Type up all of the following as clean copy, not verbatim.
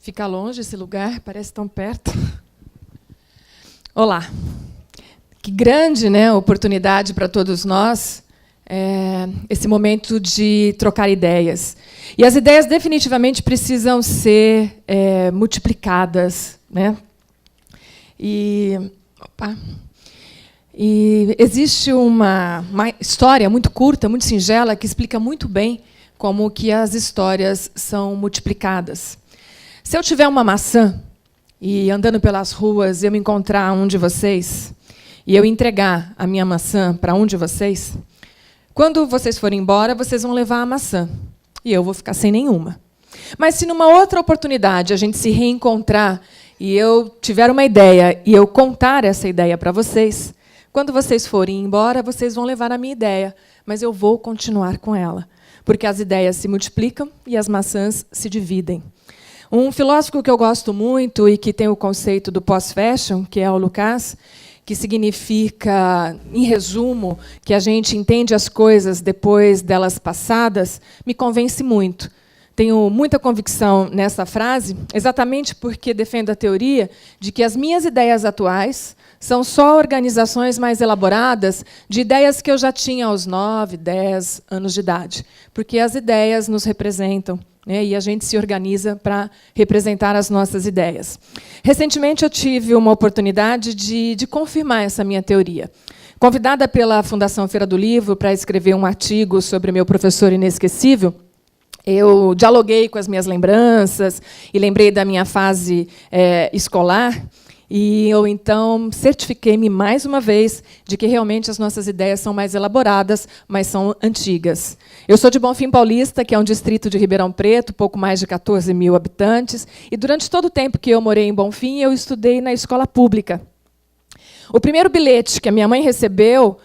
Fica longe esse lugar, parece tão perto. Olá. Que grande, né, oportunidade para todos nós, esse momento de trocar ideias. E as ideias definitivamente precisam ser multiplicadas, né? E existe uma história muito curta, muito singela, que explica muito bem como que as histórias são multiplicadas. Se eu tiver uma maçã e, andando pelas ruas, eu me encontrar um de vocês e eu entregar a minha maçã para um de vocês, quando vocês forem embora, vocês vão levar a maçã e eu vou ficar sem nenhuma. Mas se numa outra oportunidade a gente se reencontrar e eu tiver uma ideia e eu contar essa ideia para vocês, quando vocês forem embora, vocês vão levar a minha ideia, mas eu vou continuar com ela, porque as ideias se multiplicam e as maçãs se dividem. Um filósofo que eu gosto muito e que tem o conceito do pós-fashion, que é o Lukács, que significa, em resumo, que a gente entende as coisas depois delas passadas, me convence muito. Tenho muita convicção nessa frase, exatamente porque defendo a teoria de que as minhas ideias atuais são só organizações mais elaboradas de ideias que eu já tinha aos 9, 10 anos de idade, porque as ideias nos representam, né, e a gente se organiza para representar as nossas ideias. Recentemente, eu tive uma oportunidade de confirmar essa minha teoria. Convidada pela Fundação Feira do Livro para escrever um artigo sobre meu professor inesquecível, eu dialoguei com as minhas lembranças e lembrei da minha fase escolar. E eu, então, certifiquei-me mais uma vez de que realmente as nossas ideias são mais elaboradas, mas são antigas. Eu sou de Bonfim Paulista, que é um distrito de Ribeirão Preto, pouco mais de 14 mil habitantes, e durante todo o tempo que eu morei em Bonfim, eu estudei na escola pública. O primeiro bilhete que a minha mãe recebeu,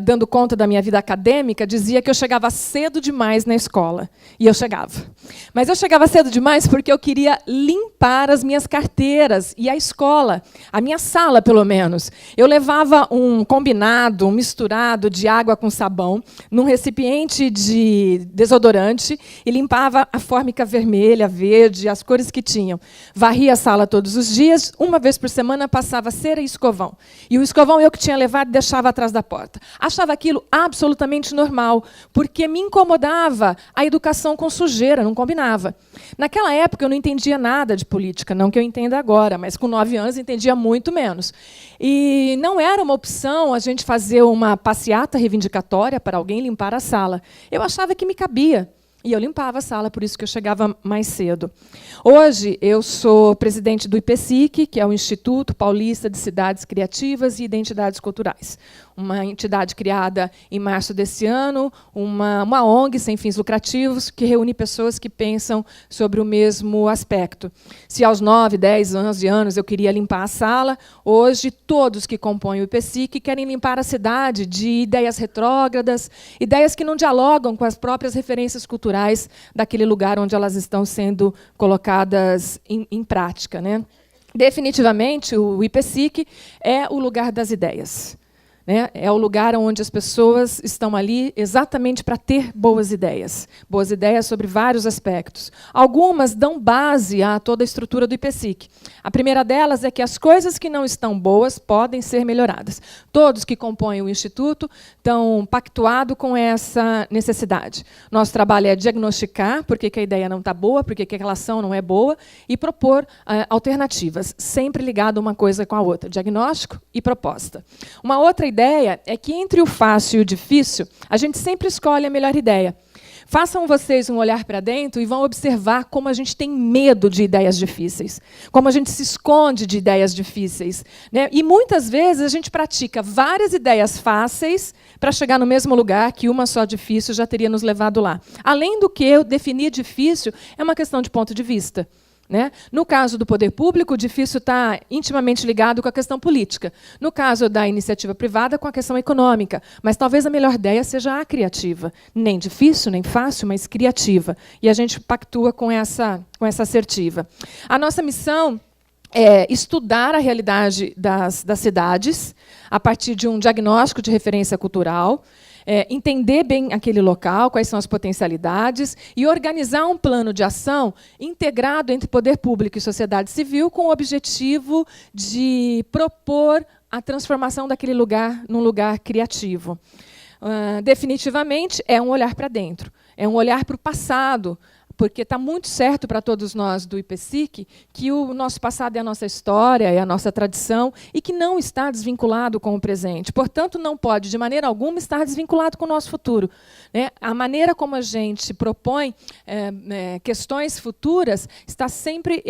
dando conta da minha vida acadêmica, dizia que eu chegava cedo demais na escola. E eu chegava. Mas eu chegava cedo demais porque eu queria limpar as minhas carteiras e a escola, a minha sala, pelo menos. Eu levava um combinado, um misturado de água com sabão, num recipiente de desodorante e limpava a fórmica vermelha, verde, as cores que tinham. Varria a sala todos os dias, uma vez por semana passava cera e escovão. E o escovão eu que tinha levado e deixava atrás da porta. Achava aquilo absolutamente normal, porque me incomodava a educação com sujeira, não combinava. Naquela época, eu não entendia nada de política, não que eu entenda agora, mas com 9 anos entendia muito menos. E não era uma opção a gente fazer uma passeata reivindicatória para alguém limpar a sala. Eu achava que me cabia. E eu limpava a sala, por isso que eu chegava mais cedo. Hoje, eu sou presidente do IPSIC, que é o Instituto Paulista de Cidades Criativas e Identidades Culturais. Uma entidade criada em março desse ano, uma ONG sem fins lucrativos, que reúne pessoas que pensam sobre o mesmo aspecto. Se aos 9, 10, 11 anos eu queria limpar a sala, hoje todos que compõem o IPSIC querem limpar a cidade de ideias retrógradas, ideias que não dialogam com as próprias referências culturais daquele lugar onde elas estão sendo colocadas em prática, né? Definitivamente, o IPSIC é o lugar das ideias. É o lugar onde as pessoas estão ali exatamente para ter boas ideias sobre vários aspectos. Algumas dão base a toda a estrutura do IPSIC. A primeira delas é que as coisas que não estão boas podem ser melhoradas. Todos que compõem o Instituto estão pactuados com essa necessidade. Nosso trabalho é diagnosticar por que a ideia não está boa, por que a relação não é boa, e propor alternativas, sempre ligado uma coisa com a outra, diagnóstico e proposta. Uma outra ideia é que, entre o fácil e o difícil, a gente sempre escolhe a melhor ideia. Façam vocês um olhar para dentro e vão observar como a gente tem medo de ideias difíceis, como a gente se esconde de ideias difíceis, né? E, muitas vezes, a gente pratica várias ideias fáceis para chegar no mesmo lugar que uma só difícil já teria nos levado lá. Além do que, definir difícil é uma questão de ponto de vista. Né? No caso do poder público, o difícil está intimamente ligado com a questão política. No caso da iniciativa privada, com a questão econômica. Mas talvez a melhor ideia seja a criativa. Nem difícil, nem fácil, mas criativa. E a gente pactua com essa assertiva. A nossa missão é estudar a realidade das cidades a partir de um diagnóstico de referência cultural, entender bem aquele local, quais são as potencialidades, e organizar um plano de ação integrado entre poder público e sociedade civil com o objetivo de propor a transformação daquele lugar num lugar criativo. Definitivamente, é um olhar para dentro, é um olhar para o passado, porque está muito certo para todos nós do IPSIC que o nosso passado é a nossa história, é a nossa tradição, e que não está desvinculado com o presente. Portanto, não pode, de maneira alguma, estar desvinculado com o nosso futuro. A maneira como a gente propõe questões futuras está sempre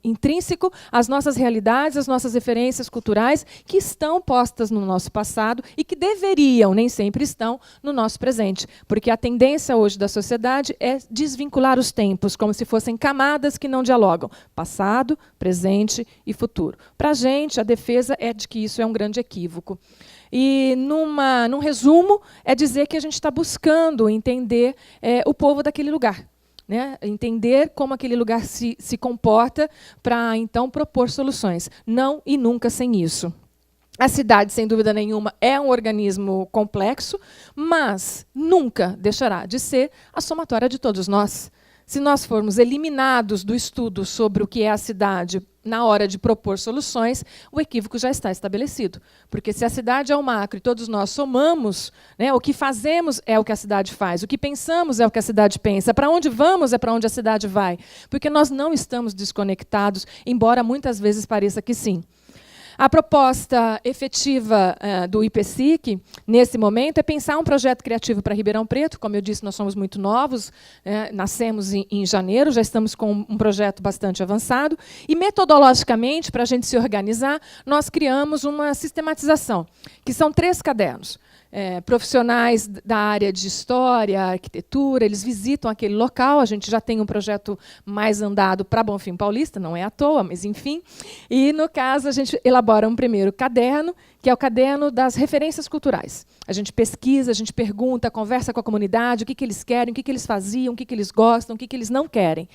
intrínseco às nossas realidades, às nossas referências culturais, que estão postas no nosso passado e que deveriam, nem sempre estão, no nosso presente. Porque a tendência hoje da sociedade é desvincular os tempos, como se fossem camadas que não dialogam. Passado, presente e futuro. Para a gente, a defesa é de que isso é um grande equívoco. E, num resumo, é dizer que a gente está buscando entender o povo daquele lugar. Entender como aquele lugar se comporta para, então, propor soluções. Não e nunca sem isso. A cidade, sem dúvida nenhuma, é um organismo complexo, mas nunca deixará de ser a somatória de todos nós. Se nós formos eliminados do estudo sobre o que é a cidade na hora de propor soluções, o equívoco já está estabelecido. Porque se a cidade é o macro e todos nós somamos, o que fazemos é o que a cidade faz, o que pensamos é o que a cidade pensa, para onde vamos é para onde a cidade vai. Porque nós não estamos desconectados, embora muitas vezes pareça que sim. A proposta efetiva do IPSIC, nesse momento, é pensar um projeto criativo para Ribeirão Preto. Como eu disse, nós somos muito novos, nascemos em janeiro, já estamos com um projeto bastante avançado. E, metodologicamente, para a gente se organizar, nós criamos uma sistematização, que são 3 cadernos. Profissionais da área de história, arquitetura, eles visitam aquele local. A gente já tem um projeto mais andado para Bonfim Paulista, não é à toa, mas enfim. E, no caso, a gente elabora um primeiro caderno, que é o caderno das referências culturais. A gente pesquisa, a gente pergunta, conversa com a comunidade, o que eles querem, o que eles faziam, o que eles gostam, o que eles não querem.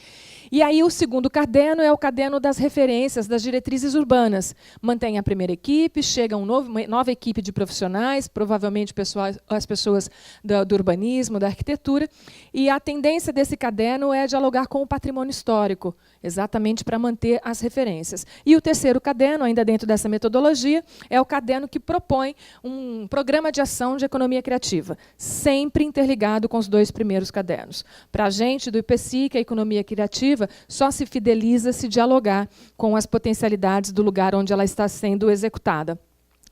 E aí o segundo caderno é o caderno das referências, das diretrizes urbanas. Mantém a primeira equipe, chega uma nova equipe de profissionais, provavelmente as pessoas do urbanismo, da arquitetura, e a tendência desse caderno é dialogar com o patrimônio histórico, exatamente para manter as referências. E o terceiro caderno, ainda dentro dessa metodologia, é o caderno que propõe um programa de ação de economia criativa, sempre interligado com os 2 primeiros cadernos. Para a gente, do IPSIC, a economia criativa só se fideliza se dialogar com as potencialidades do lugar onde ela está sendo executada.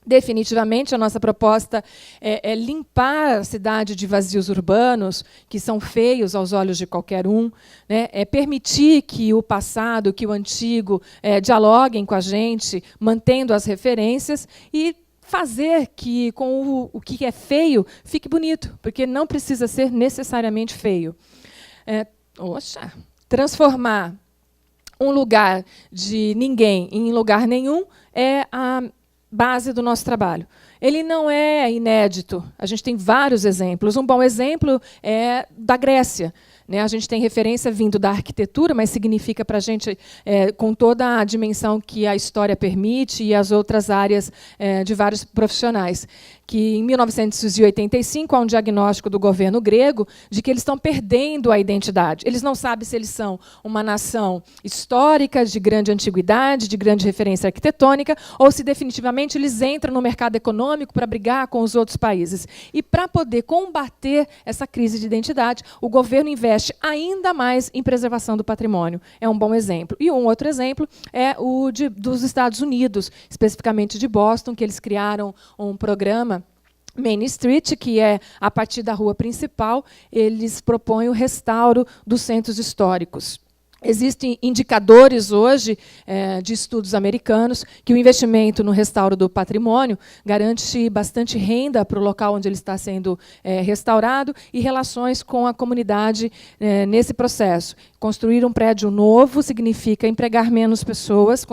Definitivamente, a nossa proposta é limpar a cidade de vazios urbanos, que são feios aos olhos de qualquer um, é permitir que o passado, que o antigo, dialoguem com a gente, mantendo as referências, e fazer que, com o que é feio, fique bonito, porque não precisa ser necessariamente feio. Transformar um lugar de ninguém em lugar nenhum é a base do nosso trabalho. Ele não é inédito. A gente tem vários exemplos. Um bom exemplo é da Grécia. A gente tem referência vindo da arquitetura, mas significa para a gente, com toda a dimensão que a história permite e as outras áreas de vários profissionais, que em 1985 há um diagnóstico do governo grego de que eles estão perdendo a identidade. Eles não sabem se eles são uma nação histórica, de grande antiguidade, de grande referência arquitetônica, ou se definitivamente eles entram no mercado econômico para brigar com os outros países. E, para poder combater essa crise de identidade, o governo investe ainda mais em preservação do patrimônio. É um bom exemplo. E um outro exemplo é o dos Estados Unidos, especificamente de Boston, que eles criaram um programa Main Street, que é, a partir da rua principal, eles propõem o restauro dos centros históricos. Existem indicadores hoje de estudos americanos que o investimento no restauro do patrimônio garante bastante renda para o local onde ele está sendo restaurado e relações com a comunidade nesse processo. Construir um prédio novo significa empregar menos pessoas,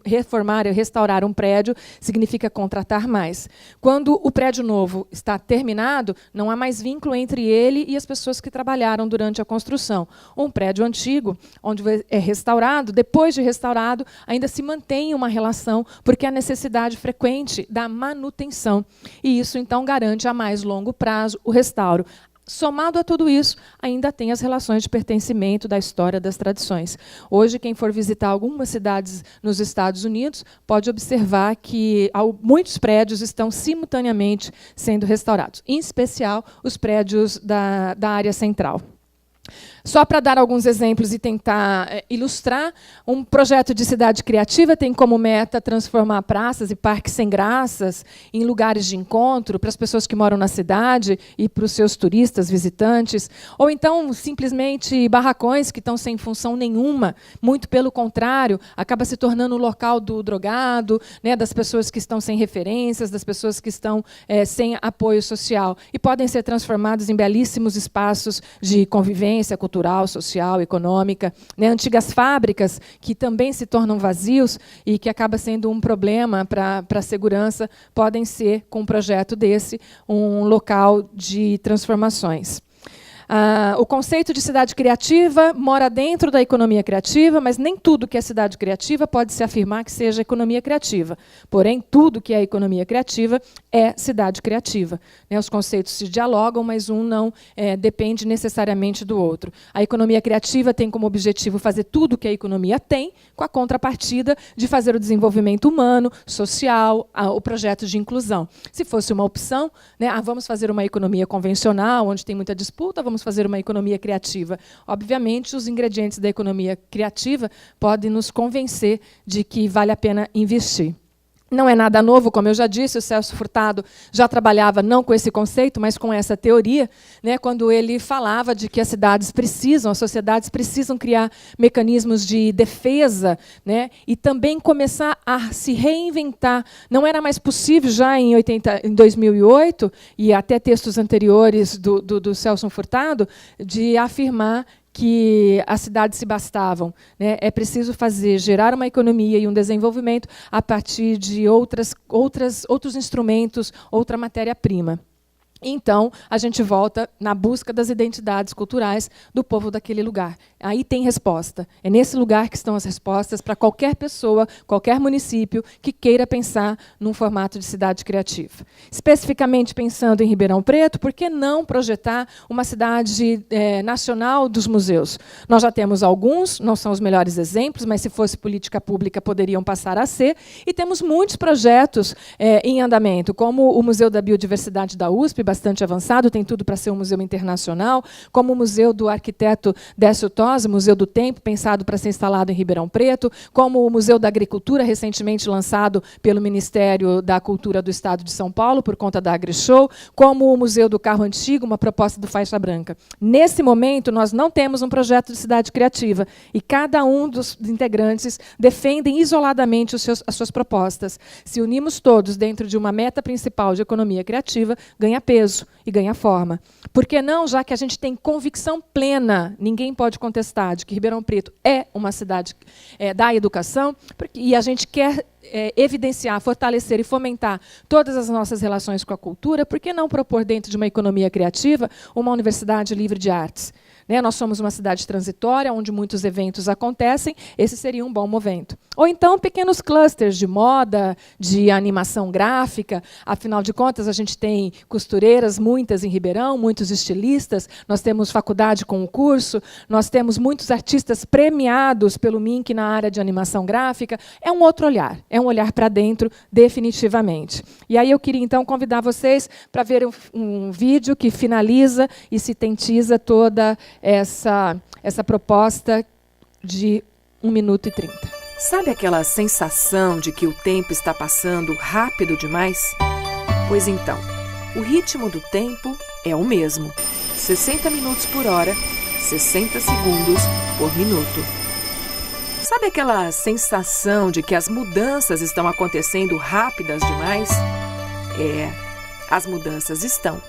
reformar e restaurar um prédio significa contratar mais. Quando o prédio novo está terminado, não há mais vínculo entre ele e as pessoas que trabalharam durante a construção. Um prédio antigo, onde é restaurado, depois de restaurado, ainda se mantém uma relação, porque há necessidade frequente da manutenção. E isso, então, garante a mais longo prazo o restauro. Somado a tudo isso, ainda tem as relações de pertencimento da história das tradições. Hoje, quem for visitar algumas cidades nos Estados Unidos pode observar que muitos prédios estão simultaneamente sendo restaurados, em especial os prédios da área central. Só para dar alguns exemplos e tentar ilustrar, um projeto de cidade criativa tem como meta transformar praças e parques sem graças em lugares de encontro para as pessoas que moram na cidade e para os seus turistas, visitantes, ou então simplesmente barracões que estão sem função nenhuma, muito pelo contrário, acaba se tornando um local do drogado, né, das pessoas que estão sem referências, das pessoas que estão sem apoio social, e podem ser transformados em belíssimos espaços de convivência cultural, social, econômica, né? Antigas fábricas que também se tornam vazios e que acaba sendo um problema para a segurança, podem ser, com um projeto desse, um local de transformações. O conceito de cidade criativa mora dentro da economia criativa, mas nem tudo que é cidade criativa pode se afirmar que seja economia criativa. Porém, tudo que é economia criativa é cidade criativa. Né? Os conceitos se dialogam, mas um não depende necessariamente do outro. A economia criativa tem como objetivo fazer tudo que a economia tem, com a contrapartida de fazer o desenvolvimento humano, social, o projeto de inclusão. Se fosse uma opção, né, vamos fazer uma economia convencional, onde tem muita disputa, vamos fazer uma economia criativa. Obviamente, os ingredientes da economia criativa podem nos convencer de que vale a pena investir. Não é nada novo, como eu já disse, o Celso Furtado já trabalhava não com esse conceito, mas com essa teoria, né, quando ele falava de que as cidades precisam, as sociedades precisam criar mecanismos de defesa, né, e também começar a se reinventar. Não era mais possível, já em 2008, e até textos anteriores do Celso Furtado, de afirmar que as cidades se bastavam. Né? É preciso gerar uma economia e um desenvolvimento a partir de outros instrumentos, outra matéria-prima. Então, a gente volta na busca das identidades culturais do povo daquele lugar. Aí tem resposta. É nesse lugar que estão as respostas para qualquer pessoa, qualquer município que queira pensar num formato de cidade criativa. Especificamente pensando em Ribeirão Preto, por que não projetar uma cidade nacional dos museus? Nós já temos alguns, não são os melhores exemplos, mas se fosse política pública poderiam passar a ser, e temos muitos projetos em andamento, como o Museu da Biodiversidade da USP, bastante avançado, tem tudo para ser um museu internacional, como o Museu do Arquiteto Décio Tosi, Museu do Tempo, pensado para ser instalado em Ribeirão Preto, como o Museu da Agricultura, recentemente lançado pelo Ministério da Cultura do Estado de São Paulo, por conta da AgriShow, como o Museu do Carro Antigo, uma proposta do Faixa Branca. Nesse momento, nós não temos um projeto de cidade criativa, e cada um dos integrantes defendem isoladamente as suas propostas. Se unimos todos dentro de uma meta principal de economia criativa, ganha peso e ganha forma. Por que não, já que a gente tem convicção plena, ninguém pode contestar, de que Ribeirão Preto é uma cidade da educação, e a gente quer evidenciar, fortalecer e fomentar todas as nossas relações com a cultura, por que não propor dentro de uma economia criativa uma universidade livre de artes? Né? Nós somos uma cidade transitória, onde muitos eventos acontecem, esse seria um bom momento. Ou então pequenos clusters de moda, de animação gráfica, afinal de contas a gente tem costureiras, muitas em Ribeirão, muitos estilistas, nós temos faculdade com o curso, nós temos muitos artistas premiados pelo MINC na área de animação gráfica, é um outro olhar, é um olhar para dentro, definitivamente. E aí eu queria então convidar vocês para ver um vídeo que finaliza e sintetiza toda essa proposta de 1 minuto e 30. Sabe aquela sensação de que o tempo está passando rápido demais? Pois então, o ritmo do tempo é o mesmo. 60 minutos por hora, 60 segundos por minuto. Sabe aquela sensação de que as mudanças estão acontecendo rápidas demais? As mudanças estão.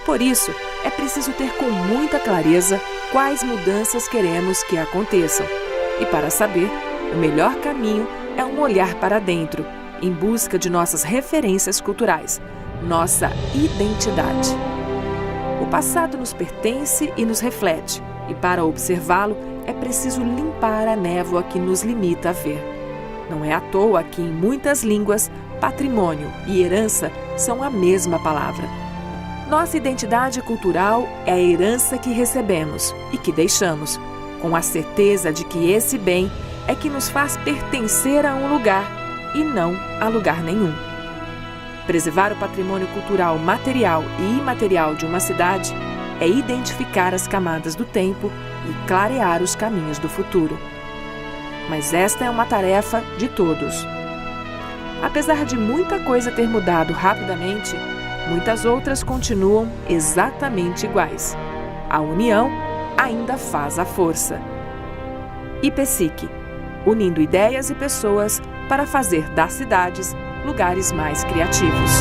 Por isso, é preciso ter com muita clareza quais mudanças queremos que aconteçam. E para saber, o melhor caminho é um olhar para dentro, em busca de nossas referências culturais, nossa identidade. O passado nos pertence e nos reflete. e para observá-lo é preciso limpar a névoa que nos limita a ver. Não é à toa que, em muitas línguas, patrimônio e herança são a mesma palavra. Nossa identidade cultural é a herança que recebemos e que deixamos, com a certeza de que esse bem é que nos faz pertencer a um lugar e não a lugar nenhum. Preservar o patrimônio cultural material e imaterial de uma cidade é identificar as camadas do tempo e clarear os caminhos do futuro. Mas esta é uma tarefa de todos. Apesar de muita coisa ter mudado rapidamente, muitas outras continuam exatamente iguais. A união ainda faz a força. IPSIC, unindo ideias e pessoas para fazer das cidades lugares mais criativos.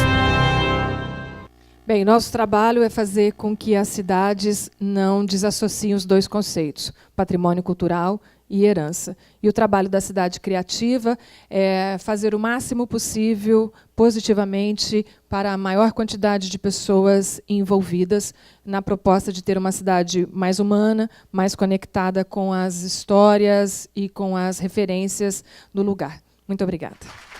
Bem, nosso trabalho é fazer com que as cidades não desassociem os dois conceitos, patrimônio cultural e herança. E o trabalho da cidade criativa é fazer o máximo possível, positivamente, para a maior quantidade de pessoas envolvidas na proposta de ter uma cidade mais humana, mais conectada com as histórias e com as referências do lugar. Muito obrigada.